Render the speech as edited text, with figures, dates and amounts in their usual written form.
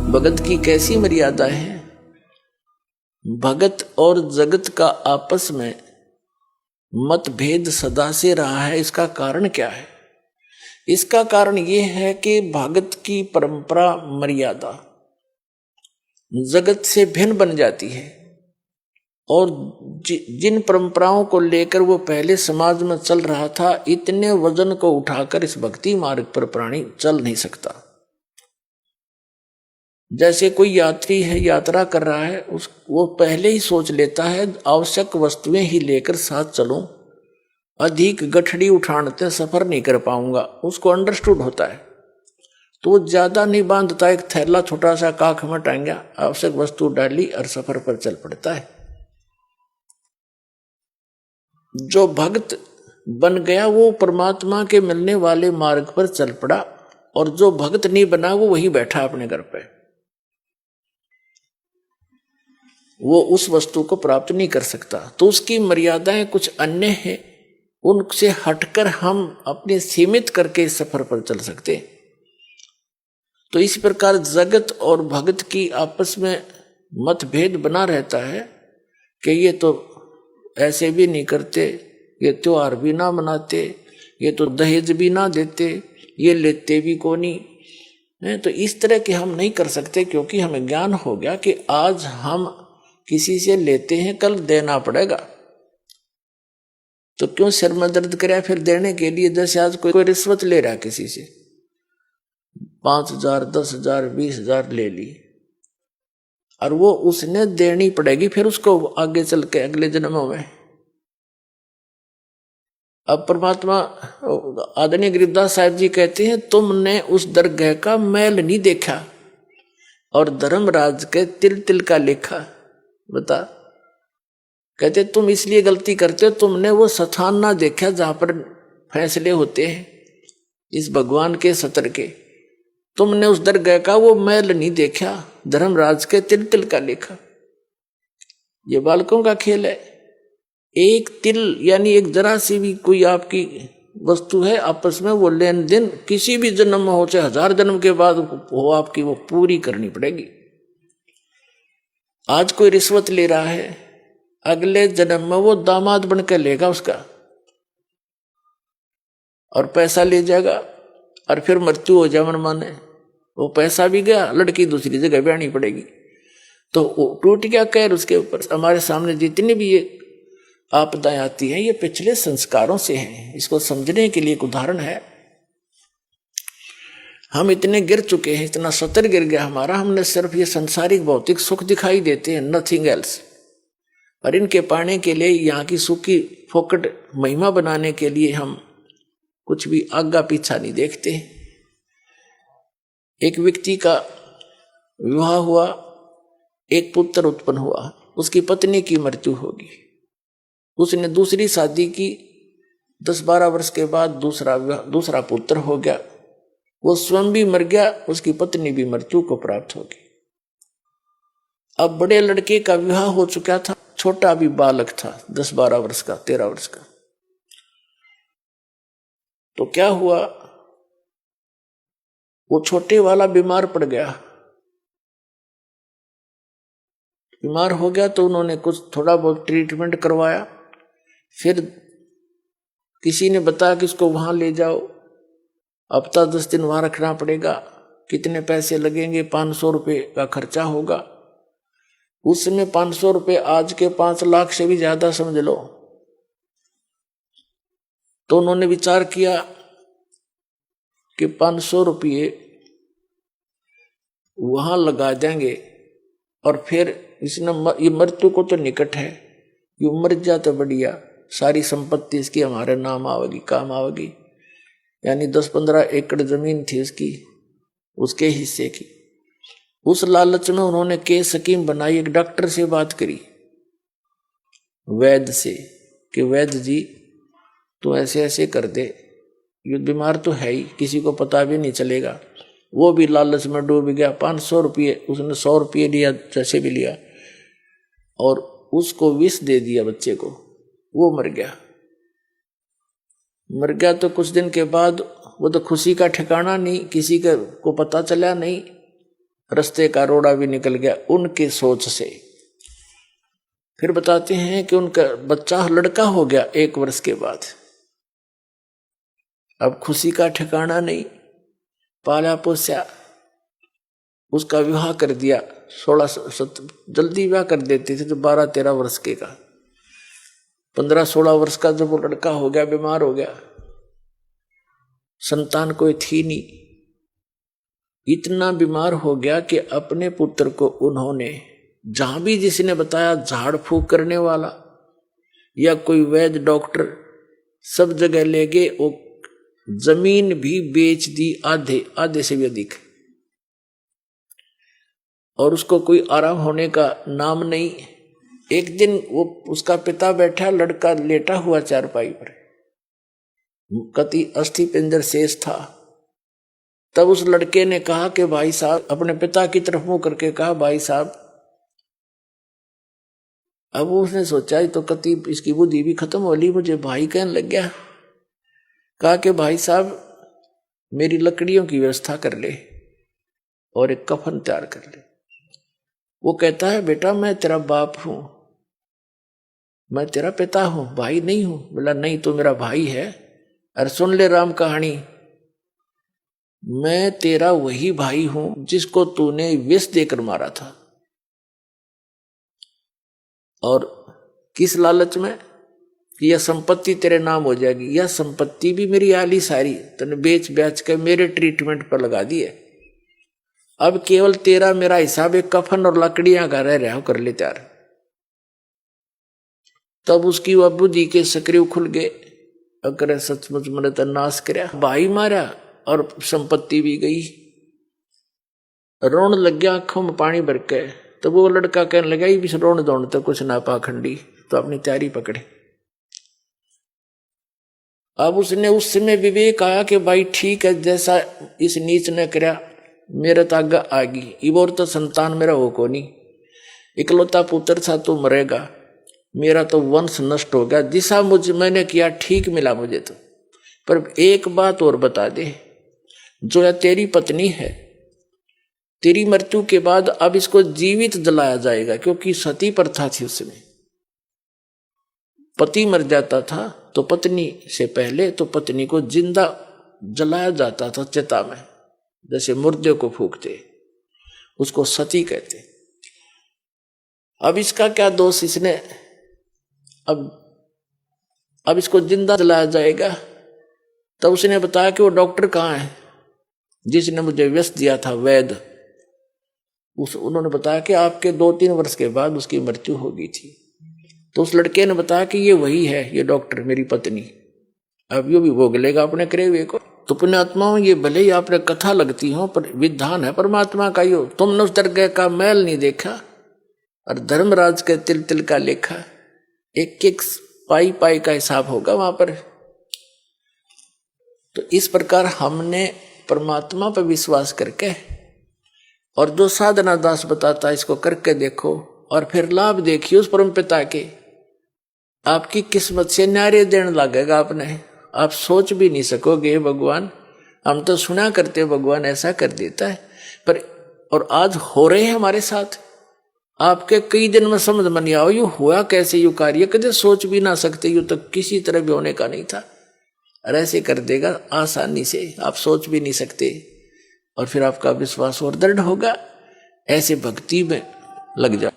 भगत की कैसी मर्यादा है। भगत और जगत का आपस में मतभेद सदा से रहा है। इसका कारण क्या है? इसका कारण यह है कि भगत की परंपरा मर्यादा जगत से भिन्न बन जाती है और जिन परंपराओं को लेकर वो पहले समाज में चल रहा था, इतने वजन को उठाकर इस भक्ति मार्ग पर प्राणी चल नहीं सकता। जैसे कोई यात्री है, यात्रा कर रहा है, वो पहले ही सोच लेता है आवश्यक वस्तुएं ही लेकर साथ चलूं, अधिक गठड़ी उठाने सफर नहीं कर पाऊंगा, उसको अंडरस्टूड होता है। तो वो ज्यादा नहीं बांधता, एक थैला छोटा सा काख में टांगा, आवश्यक वस्तु डाली और सफर पर चल पड़ता है। जो भक्त बन गया वो परमात्मा के मिलने वाले मार्ग पर चल पड़ा, और जो भक्त नहीं बना वो वही बैठा अपने घर पे, वो उस वस्तु को प्राप्त नहीं कर सकता। तो उसकी मर्यादाएं कुछ अन्य हैं, उनसे हटकर हम अपने सीमित करके इस सफर पर चल सकते। तो इस प्रकार जगत और भगत की आपस में मतभेद बना रहता है कि ये तो ऐसे भी नहीं करते, ये त्योहार भी ना मनाते, ये तो दहेज भी ना देते, ये लेते भी को नहीं। तो इस तरह के हम नहीं कर सकते, क्योंकि हमें ज्ञान हो गया कि आज हम किसी से लेते हैं, कल देना पड़ेगा। तो क्यों सिर में दर्द करे फिर देने के लिए? जैसे आज कोई रिश्वत ले रहा है किसी से, 5,000 10,000 20,000 ले ली, और वो उसने देनी पड़ेगी फिर उसको आगे चल के अगले जन्मों में। अब परमात्मा आदरणीय गरीबदास साहब जी कहते हैं, तुमने उस दरगाह का मैल नहीं देखा और धर्मराज के तिल तिल का लेखा। बता, कहते तुम इसलिए गलती करते हो, तुमने वो स्थान ना देखा जहां पर फैसले होते हैं इस भगवान के सत्र के। तुमने उस दरगाह का वो मैल नहीं देखा, धर्मराज के तिल तिल का लेखा। ये बालकों का खेल है। एक तिल यानी एक जरा सी भी कोई आपकी वस्तु है, आपस में वो लेन देन किसी भी जन्म में हो, चाहे 1000 जन्म के बाद हो, आपकी वो पूरी करनी पड़ेगी। आज कोई रिश्वत ले रहा है, अगले जन्म में वो दामाद बनकर लेगा उसका और पैसा ले जाएगा, और फिर मृत्यु हो जाए मन माने, वो पैसा भी गया, लड़की दूसरी जगह ब्याहनी पड़ेगी। तो टूट गया कहर उसके ऊपर। हमारे सामने जितनी भी ये आपदाएं आती हैं, ये पिछले संस्कारों से हैं। इसको समझने के लिए एक उदाहरण है। हम इतने गिर चुके हैं, इतना सतर गिर गया हमारा, हमने सिर्फ ये संसारिक भौतिक सुख दिखाई देते हैं, नथिंग एल्स। और इनके पाने के लिए, यहाँ की सुख की फोकट महिमा बनाने के लिए हम कुछ भी आगा पीछा नहीं देखते। एक व्यक्ति का विवाह हुआ, एक पुत्र उत्पन्न हुआ, उसकी पत्नी की मृत्यु होगी, उसने दूसरी शादी की, 10-12 वर्ष के बाद दूसरा पुत्र हो गया, वो स्वयं भी मर गया, उसकी पत्नी भी मृत्यु को प्राप्त होगी। अब बड़े लड़के का विवाह हो चुका था, छोटा भी बालक था, 10-12 वर्ष का, 13 वर्ष का। तो क्या हुआ, वो छोटे वाला बीमार पड़ गया। बीमार हो गया तो उन्होंने कुछ थोड़ा बहुत ट्रीटमेंट करवाया, फिर किसी ने बताया कि इसको वहां ले जाओ, हफ्ता 10 दिन वहां रखना पड़ेगा, कितने पैसे लगेंगे, 500 रुपये का खर्चा होगा। उसमें 500 रुपये आज के 5 लाख से भी ज्यादा समझ लो। तो उन्होंने विचार किया कि 500 रुपये वहां लगा देंगे, और फिर इसने ये मृत्यु को तो निकट है, ये मर जा तो बढ़िया, सारी संपत्ति इसकी हमारे नाम आवेगी, काम आवेगी। यानी 10-15 एकड़ जमीन थी उसकी, उसके हिस्से की। उस लालच में उन्होंने के स्कीम बनाई, एक डॉक्टर से बात करी, वैद्य से, कि वैद्य जी तो ऐसे ऐसे कर दे, ये बीमार तो है ही, किसी को पता भी नहीं चलेगा। वो भी लालच में डूब गया। 500 रुपये उसने 100 रुपये लिया, जैसे भी लिया, और उसको विष दे दिया बच्चे को, वो मर गया। मर गया तो कुछ दिन के बाद वो तो खुशी का ठिकाना नहीं, किसी को पता चला नहीं। रास्ते का रोड़ा भी निकल गया उनके सोच से। फिर बताते हैं कि उनका बच्चा लड़का हो गया 1 वर्ष के बाद। अब खुशी का ठिकाना नहीं, पाला पोसा, उसका विवाह कर दिया। 16 जल्दी विवाह कर देते थे, तो 12-13 वर्ष के का, 15-16 वर्ष का जब वो लड़का हो गया, बीमार हो गया, संतान कोई थी नहीं, इतना बीमार हो गया कि अपने पुत्र को उन्होंने जहां भी जिसने बताया, झाड़ फूक करने वाला या कोई वैद्य डॉक्टर, सब जगह ले गए। वो जमीन भी बेच दी, आधे से भी अधिक, और उसको कोई आराम होने का नाम नहीं। एक दिन वो उसका पिता बैठा, लड़का लेटा हुआ चारपाई पर, कति अस्थि पिंजर शेष था। तब उस लड़के ने कहा कि भाई साहब, अपने पिता की तरफ मुंह करके कहा, भाई साहब। अब उसने सोचा तो कति इसकी बुद्धि भी खत्म हो ली, मुझे भाई कहने लग गया। कहा कि भाई साहब, मेरी लकड़ियों की व्यवस्था कर ले और एक कफन तैयार कर ले। वो कहता है, बेटा मैं तेरा बाप हूं, मैं तेरा पिता हूं, भाई नहीं हूं। बोला, नहीं तो मेरा भाई है। अरे सुन ले राम कहानी, मैं तेरा वही भाई हूं जिसको तूने विष देकर मारा था। और किस लालच में कि यह संपत्ति तेरे नाम हो जाएगी। यह संपत्ति भी मेरी आली सारी तूने बेच बेच के मेरे ट्रीटमेंट पर लगा दी है। अब केवल तेरा मेरा हिसाब एक कफन और लकड़ियां का रह रहा, कर ले तैयार। तब उसकी वह बुद्धि के सक्रिय खुल गए। अगर सचमुच मैंने तो नाश करया, भाई मारा और संपत्ति भी गई। रोन लग गया, आंखों में पानी भर के। तो वो लड़का कहने लगा, ये भी रोन दौड़ तो कुछ ना पाखंडी, तो अपनी तैयारी पकड़े। अब उसने उस समय विवेक आया कि भाई ठीक है, जैसा इस नीच ने करया, मेरे तो आगे आगी। इबोर तो संतान मेरा हो को नहीं, इकलौता पुत्र था, तो मरेगा, मेरा तो वंश नष्ट हो गया। जिसा मैंने किया ठीक मिला मुझे तो। पर एक बात और बता दे, जो है तेरी पत्नी है, तेरी मृत्यु के बाद अब इसको जीवित जलाया जाएगा, क्योंकि सती प्रथा थी उसमें। पति मर जाता था तो पत्नी से पहले तो पत्नी को जिंदा जलाया जाता था चिता में, जैसे मुर्दे को फूकते, उसको सती कहते। अब इसका क्या दोष, इसने अब इसको जिंदा जलाया जाएगा। तब उसने बताया कि वो डॉक्टर कहाँ है जिसने मुझे व्यस्त दिया था, वैद्य। उन्होंने बताया कि आपके 2-3 वर्ष के बाद उसकी मृत्यु हो गई थी। तो उस लड़के ने बताया कि ये वही है, ये डॉक्टर मेरी पत्नी। अब यो भी भोग लेगा अपने करे हुए को। तो पुण्यात्माओं, ये भले ही आपने कथा लगती हो, पर विधान है परमात्मा का। यो तुमने उस दरगाह का मैल नहीं देखा, और धर्मराज के तिल तिल का लेखा, एक एक पाई पाई का हिसाब होगा वहां पर। तो इस प्रकार हमने परमात्मा पर विश्वास करके, और जो साधना दास बताता है इसको करके देखो, और फिर लाभ देखिए उस परम पिता के। आपकी किस्मत से न्यारे देने लगेगा आपने, आप सोच भी नहीं सकोगे भगवान, हम तो सुना करते भगवान ऐसा कर देता है, पर और आज हो रहे हैं हमारे साथ। आपके कई दिन में समझ में नहीं आओ यू हुआ कैसे, यू कार्य कदे सोच भी ना सकते, यू तो किसी तरह भी होने का नहीं था, और ऐसे कर देगा आसानी से, आप सोच भी नहीं सकते। और फिर आपका विश्वास और दृढ़ होगा, ऐसे भक्ति में लग जाओ।